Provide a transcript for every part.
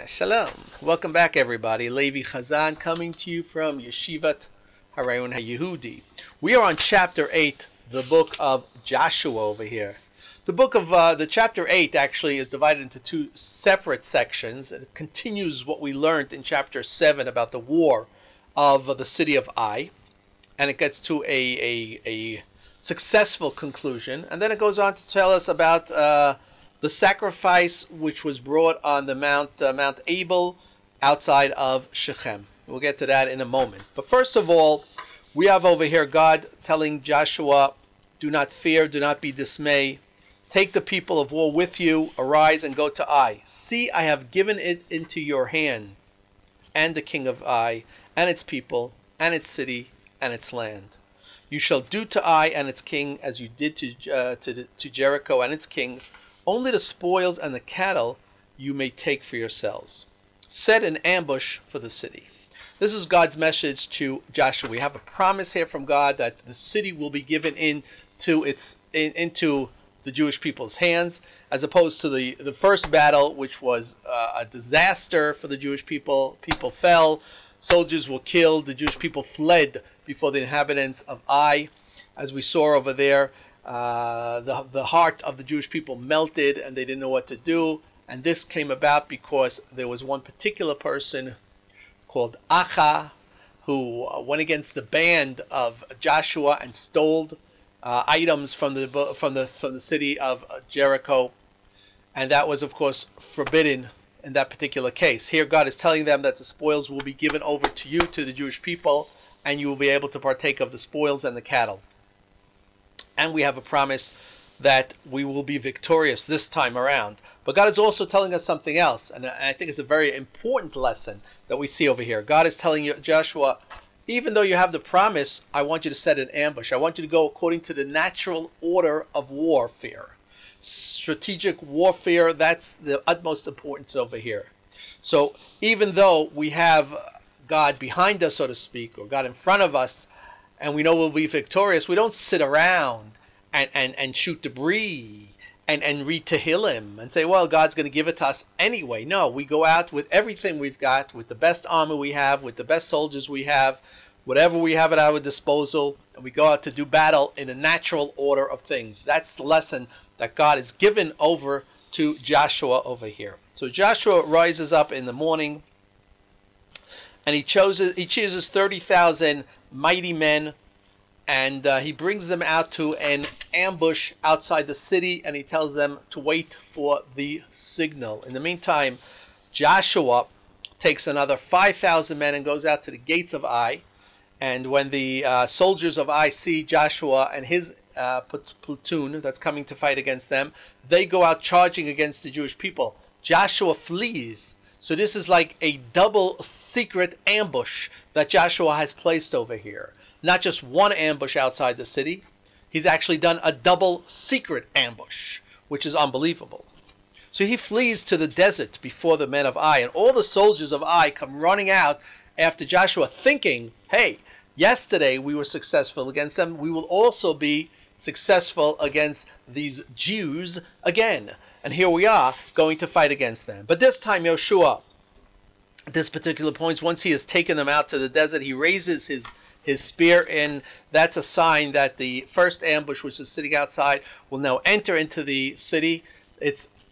Shalom. Welcome back, everybody. Levi Chazan coming to you from Yeshivat Harayon HaYehudi. We are on chapter 8, the book of Joshua over here. The chapter 8 actually is divided into two separate sections. It continues what we learned in chapter 7 about the war of the city of Ai, and it gets to a successful conclusion, and then it goes on to tell us about the sacrifice which was brought on the Mount Abel outside of Shechem. We'll get to that in a moment. But first of all, we have over here God telling Joshua, do not fear, do not be dismayed. Take the people of war with you, arise and go to Ai. See, I have given it into your hands, and the king of Ai, and its people, and its city, and its land. You shall do to Ai and its king as you did to Jericho and its king. Only the spoils and the cattle you may take for yourselves. Set an ambush for the city. This is God's message to Joshua. We have a promise here from God that the city will be given into the Jewish people's hands, as opposed to the first battle, which was a disaster for the Jewish people. People fell, soldiers were killed, the Jewish people fled before the inhabitants of Ai. As we saw over there, the heart of the Jewish people melted and they didn't know what to do. And this came about because there was one particular person called Acha who went against the band of Joshua and stole items from the city of Jericho, and that was of course forbidden in that particular case. Here God is telling them that the spoils will be given over to you, to the Jewish people, and you will be able to partake of the spoils and the cattle. And we have a promise that we will be victorious this time around. But God is also telling us something else, and I think it's a very important lesson that we see over here. God is telling you, Joshua, even though you have the promise, I want you to set an ambush. I want you to go according to the natural order of warfare. Strategic warfare, that's the utmost importance over here. So even though we have God behind us, so to speak, or God in front of us, and we know we'll be victorious, we don't sit around and shoot debris and read Tehillim and say, well, God's going to give it to us anyway. No, we go out with everything we've got, with the best armor we have, with the best soldiers we have, whatever we have at our disposal, and we go out to do battle in a natural order of things. That's the lesson that God has given over to Joshua over here. So Joshua rises up in the morning, and he chooses 30,000 mighty men, and he brings them out to an ambush outside the city, and he tells them to wait for the signal. In the meantime, Joshua takes another 5,000 men and goes out to the gates of Ai, and when the soldiers of Ai see Joshua and his platoon that's coming to fight against them, they go out charging against the Jewish people. Joshua flees. So this is like a double secret ambush that Joshua has placed over here. Not just one ambush outside the city. He's actually done a double secret ambush, which is unbelievable. So he flees to the desert before the men of Ai, and all the soldiers of Ai come running out after Joshua, thinking, hey, yesterday we were successful against them. We will also be successful against these Jews again. And here we are going to fight against them. But this time Joshua, at this particular point, once he has taken them out to the desert, he raises his spear, and that's a sign that the first ambush, which is sitting outside, will now enter into the city.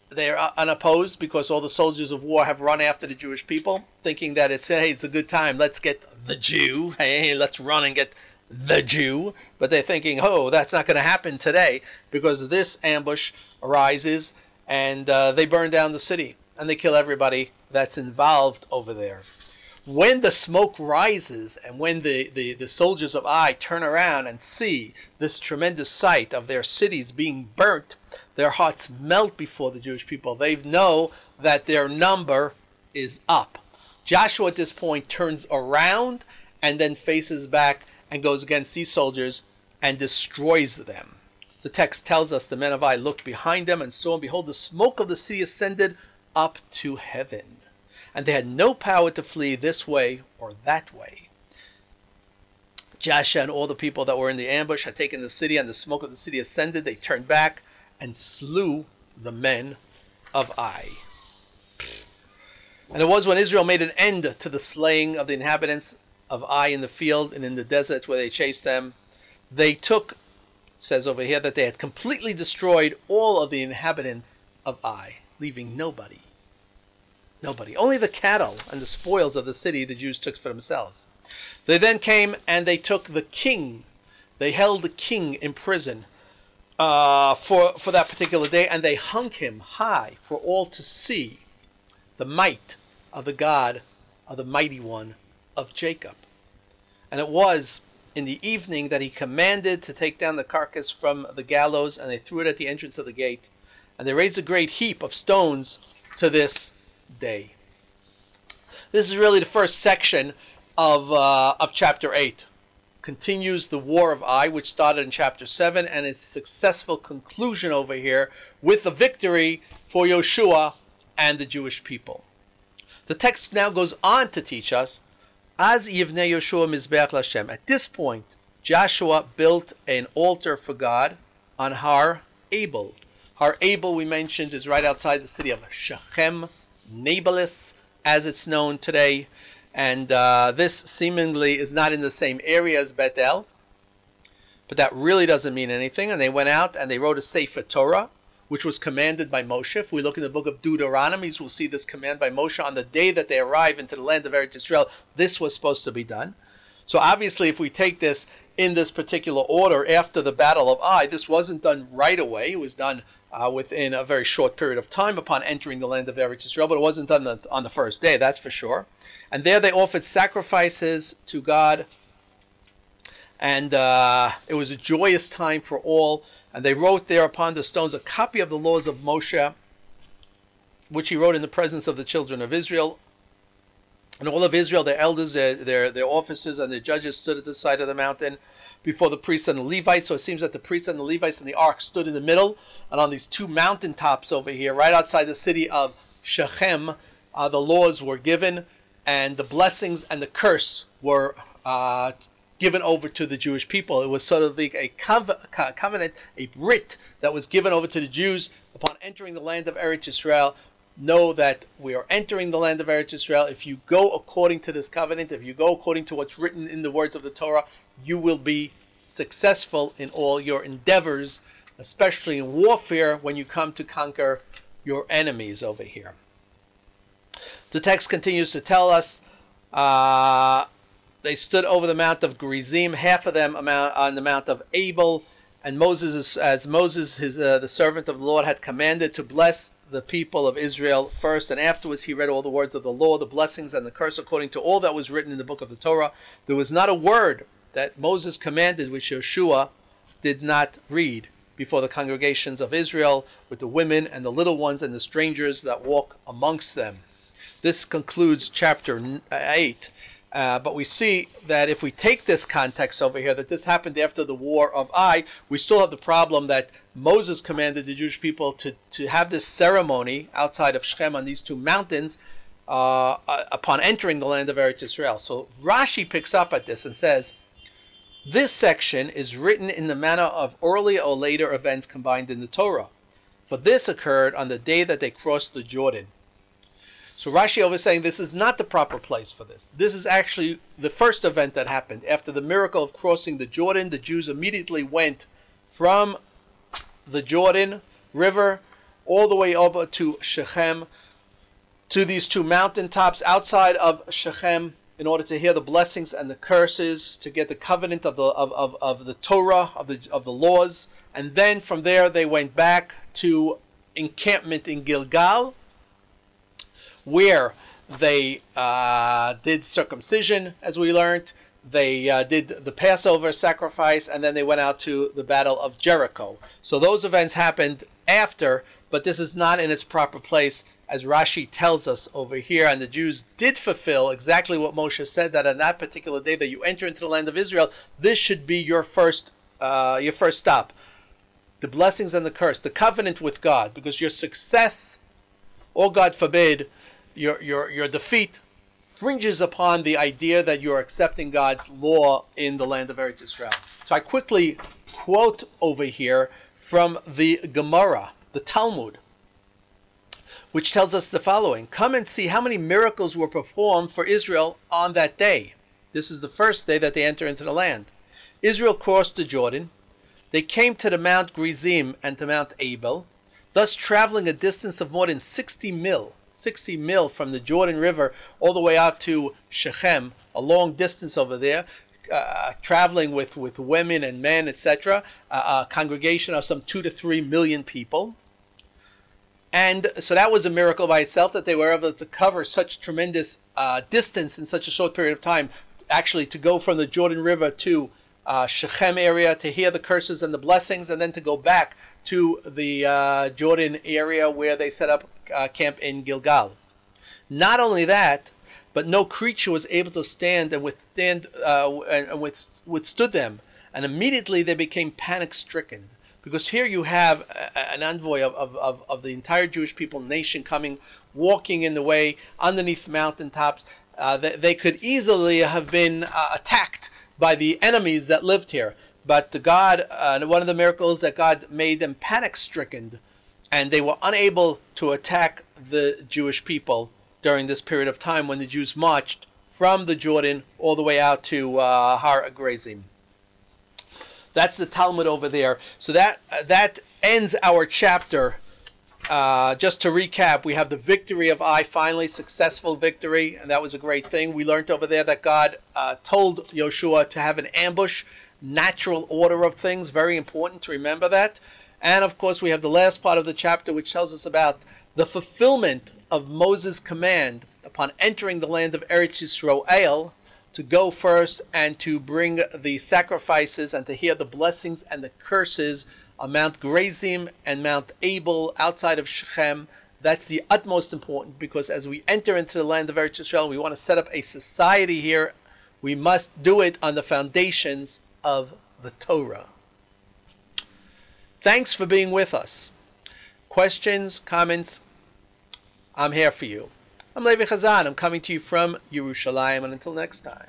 They're unopposed because all the soldiers of war have run after the Jewish people, thinking that it's a good time. Let's get the Jew. Hey, let's run and get the Jew. But they're thinking, oh, that's not going to happen today, because this ambush arises, and they burn down the city, and they kill everybody that's involved over there. When the smoke rises, and when the soldiers of Ai turn around and see this tremendous sight of their cities being burnt, their hearts melt before the Jewish people. They know that their number is up. Joshua at this point turns around and then faces back and goes against these soldiers and destroys them. The text tells us the men of Ai looked behind them and saw, and behold, the smoke of the city ascended up to heaven. And they had no power to flee this way or that way. Joshua and all the people that were in the ambush had taken the city, and the smoke of the city ascended. They turned back and slew the men of Ai. And it was when Israel made an end to the slaying of the inhabitants of Ai in the field and in the desert where they chased them. They took, says over here, that they had completely destroyed all of the inhabitants of Ai, leaving nobody. Nobody. Only the cattle and the spoils of the city the Jews took for themselves. They then came and they took the king. They held the king in prison for that particular day, and they hung him high for all to see the might of the God of the mighty one of Jacob. And it was in the evening that he commanded to take down the carcass from the gallows, and they threw it at the entrance of the gate. And they raised a great heap of stones to this day. This is really the first section of chapter 8. Continues the war of Ai, which started in chapter 7, and its successful conclusion over here with the victory for Yoshua and the Jewish people. The text now goes on to teach us, Az yivnei Yoshua mizbeach l'Hashem. At this point, Joshua built an altar for God on Har Abel. Har Abel, we mentioned, is right outside the city of Shechem, Nablus, as it's known today. And this seemingly is not in the same area as Bethel, but that really doesn't mean anything. And they went out and they wrote a Sefer Torah, which was commanded by Moshe. If we look in the book of Deuteronomy, we'll see this command by Moshe on the day that they arrive into the land of Eretz Yisrael. This was supposed to be done. So obviously, if we take this in this particular order after the Battle of Ai, this wasn't done right away. It was done within a very short period of time upon entering the land of Eretz Yisrael, but it wasn't done on the first day, that's for sure. And there they offered sacrifices to God, and it was a joyous time for all. And they wrote there upon the stones a copy of the laws of Moshe, which he wrote in the presence of the children of Israel. And all of Israel, their elders, their officers, and their judges stood at the side of the mountain before the priests and the Levites. So it seems that the priests and the Levites and the ark stood in the middle. And on these two mountain tops over here, right outside the city of Shechem, the laws were given, and the blessings and the curse were given over to the Jewish people. It was sort of like a covenant, a brit that was given over to the Jews upon entering the land of Eretz Yisrael. Know that we are entering the land of Eretz Yisrael. If you go according to this covenant, if you go according to what's written in the words of the Torah, you will be successful in all your endeavors, especially in warfare when you come to conquer your enemies over here. The text continues to tell us they stood over the mount of Gerizim, half of them on the mount of Abel, and Moses, as Moses, the servant of the Lord, had commanded to bless the people of Israel first, and afterwards he read all the words of the law, the blessings and the curse according to all that was written in the book of the Torah. There was not a word that Moses commanded which Yoshua did not read before the congregations of Israel, with the women and the little ones and the strangers that walk amongst them. This concludes chapter 8. But we see that if we take this context over here, that this happened after the war of Ai, we still have the problem that Moses commanded the Jewish people to have this ceremony outside of Shechem on these two mountains upon entering the land of Eretz Yisrael. So Rashi picks up at this and says, this section is written in the manner of earlier or later events combined in the Torah. For this occurred on the day that they crossed the Jordan. So Rashi over saying this is not the proper place for this. This is actually the first event that happened. After the miracle of crossing the Jordan, the Jews immediately went from the Jordan River all the way over to Shechem, to these two mountaintops outside of Shechem, in order to hear the blessings and the curses, to get the covenant of the Torah, of the laws. And then from there they went back to encampment in Gilgal, where they did circumcision, as we learned. They did the Passover sacrifice, and then they went out to the Battle of Jericho. So those events happened after, but this is not in its proper place, as Rashi tells us over here. And the Jews did fulfill exactly what Moshe said, that on that particular day that you enter into the land of Israel, this should be your first stop. The blessings and the curse, the covenant with God, because your success, or God forbid, your defeat, fringes upon the idea that you're accepting God's law in the land of Eretz Yisrael. So I quickly quote over here from the Gemara, the Talmud, which tells us the following. Come and see how many miracles were performed for Israel on that day. This is the first day that they enter into the land. Israel crossed the Jordan. They came to the Mount Gerizim and to Mount Abel, thus traveling a distance of more than 60 mil from the Jordan River all the way out to Shechem, a long distance over there, traveling with women and men, etc., a congregation of some 2 to 3 million people. And so that was a miracle by itself, that they were able to cover such tremendous distance in such a short period of time, actually to go from the Jordan River to Shechem area to hear the curses and the blessings, and then to go back to the Jordan area where they set up camp in Gilgal. Not only that, but no creature was able to stand and withstood them, and immediately they became panic-stricken. Because here you have an envoy of the entire Jewish people nation coming, walking in the way underneath mountaintops. They could easily have been attacked by the enemies that lived here. But God, one of the miracles that God made them panic-stricken, and they were unable to attack the Jewish people during this period of time when the Jews marched from the Jordan all the way out to Har Gerizim. That's the Talmud over there. So that ends our chapter. Just to recap, we have the victory of Ai, finally successful victory, and that was a great thing. We learned over there that God told Yoshua to have an ambush, natural order of things, very important to remember that. And of course we have the last part of the chapter, which tells us about the fulfillment of Moses' command upon entering the land of Eretz Yisrael, to go first and to bring the sacrifices and to hear the blessings and the curses on Mount Gerizim and Mount Abel outside of Shechem. That's the utmost important, because as we enter into the land of Eretz Yisrael, we want to set up a society here. We must do it on the foundations of the Torah. Thanks for being with us. Questions, comments, I'm here for you. I'm Levi Chazan. I'm coming to you from Yerushalayim, and until next time.